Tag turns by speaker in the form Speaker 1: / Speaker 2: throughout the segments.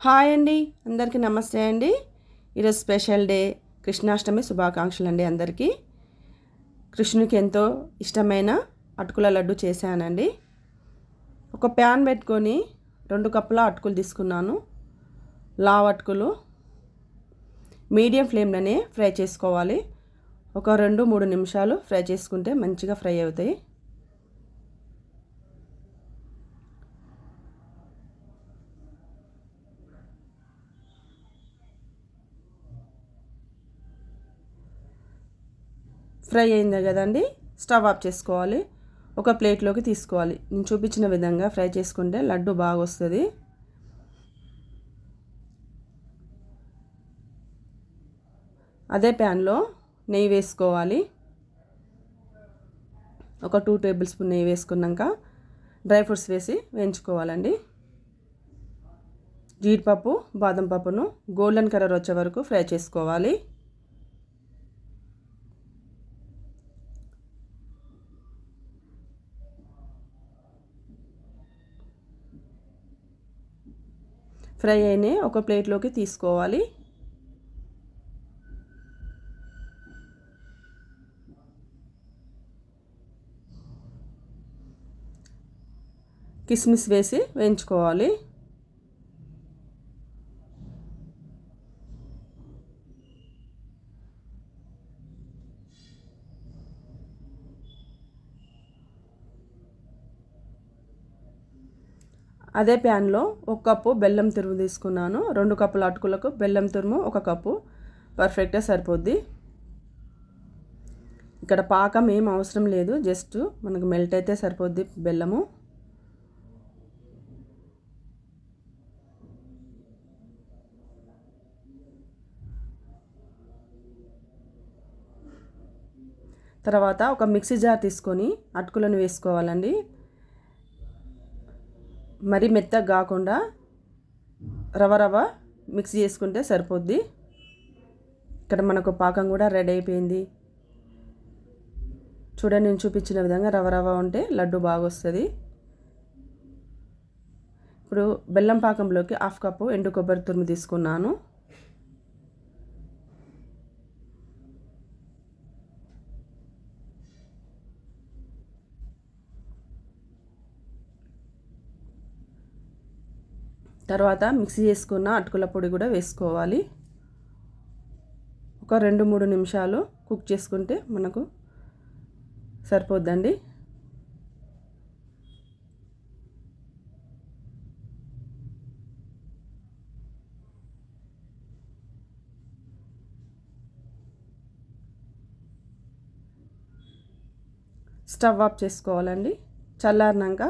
Speaker 1: Hi అండి, అందరికీ నమస్తే అండి. ఈరోజు స్పెషల్ డే, కృష్ణాష్టమి శుభాకాంక్షలు అండి అందరికీ. కృష్ణునికి ఎంతో ఇష్టమైన అటుకుల లడ్డు చేశానండి. ఒక ప్యాన్ పెట్టుకొని 2 కప్పుల అటుకులు తీసుకున్నాను. లావ్ అటుకులు మీడియం ఫ్లేమ్లోనే ఫ్రై చేసుకోవాలి. ఒక 2-3 నిమిషాలు ఫ్రై చేసుకుంటే మంచిగా ఫ్రై అవుతాయి. ఫ్రై అయింది కదండి, స్టవ్ ఆఫ్ చేసుకోవాలి. ఒక ప్లేట్లోకి తీసుకోవాలి. నేను చూపించిన విధంగా ఫ్రై చేసుకుంటే లడ్డు బాగా వస్తుంది. అదే ప్యాన్లో నెయ్యి వేసుకోవాలి. ఒక 2 టేబుల్ స్పూన్ నెయ్యి వేసుకున్నాక డ్రై ఫ్రూట్స్ వేసి వేయించుకోవాలండి. జీడిపప్పు, బాదం పప్పును గోల్డెన్ కలర్ వచ్చే వరకు ఫ్రై చేసుకోవాలి. ఫ్రై అయిన ఒక ప్లేట్లోకి తీసుకోవాలి. కిస్మిస్ వేసి వేయించుకోవాలి. అదే ప్యాన్లో 1 కప్పు బెల్లం తురుము తీసుకున్నాను. 2 కప్పుల అటుకులకు బెల్లం తురుము 1 కప్పు పర్ఫెక్ట్గా సరిపోద్ది. ఇక్కడ పాకం ఏం అవసరం లేదు, జస్ట్ మనకు మెల్ట్ అయితే సరిపోద్ది బెల్లము. తర్వాత ఒక మిక్సీ జార్ తీసుకొని అటుకులను వేసుకోవాలండి. మరీ మెత్తగా కాకుండా రవ మిక్సీ చేసుకుంటే సరిపోద్ది. ఇక్కడ మనకు పాకం కూడా రెడీ అయిపోయింది. చూడండి, నేను చూపించిన విధంగా రవ ఉంటే లడ్డు బాగా వస్తుంది. ఇప్పుడు బెల్లం పాకంలోకి 1/2 కప్పు ఎండు కొబ్బరి తురుము తీసుకున్నాను. తర్వాత మిక్సీ చేసుకున్న అటుకుల పొడి కూడా వేసుకోవాలి. ఒక 2-3 నిమిషాలు కుక్ చేసుకుంటే మనకు సరిపోద్దండి. స్టవ్ ఆఫ్ చేసుకోవాలండి. చల్లారినాక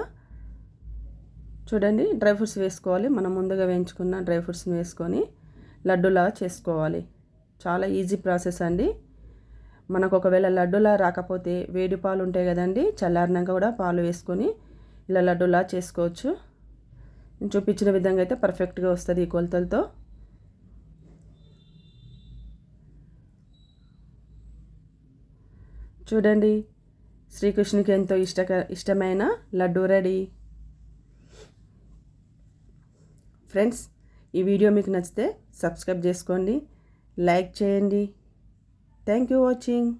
Speaker 1: చూడండి, డ్రై ఫ్రూట్స్ వేసుకోవాలి. మనం ముందుగా వేయించుకున్న డ్రై ఫ్రూట్స్ని వేసుకొని లడ్డూలా చేసుకోవాలి. చాలా ఈజీ ప్రాసెస్ అండి. మనకు ఒకవేళ లడ్డూలా రాకపోతే వేడి పాలు ఉంటాయి కదండి, చల్లారినాక కూడా పాలు వేసుకొని ఇలా లడ్డూలా చేసుకోవచ్చు. నేను చూపించిన విధంగా అయితే పర్ఫెక్ట్గా వస్తుంది ఈ కొలతలతో. చూడండి, శ్రీకృష్ణునికి ఎంతో ఇష్టమైన లడ్డూ రెడీ. ఫ్రెండ్స్, ఈ వీడియో మీకు నచ్చితే సబ్స్క్రైబ్ చేసుకోండి, లైక్ చేయండి. Thank you watching.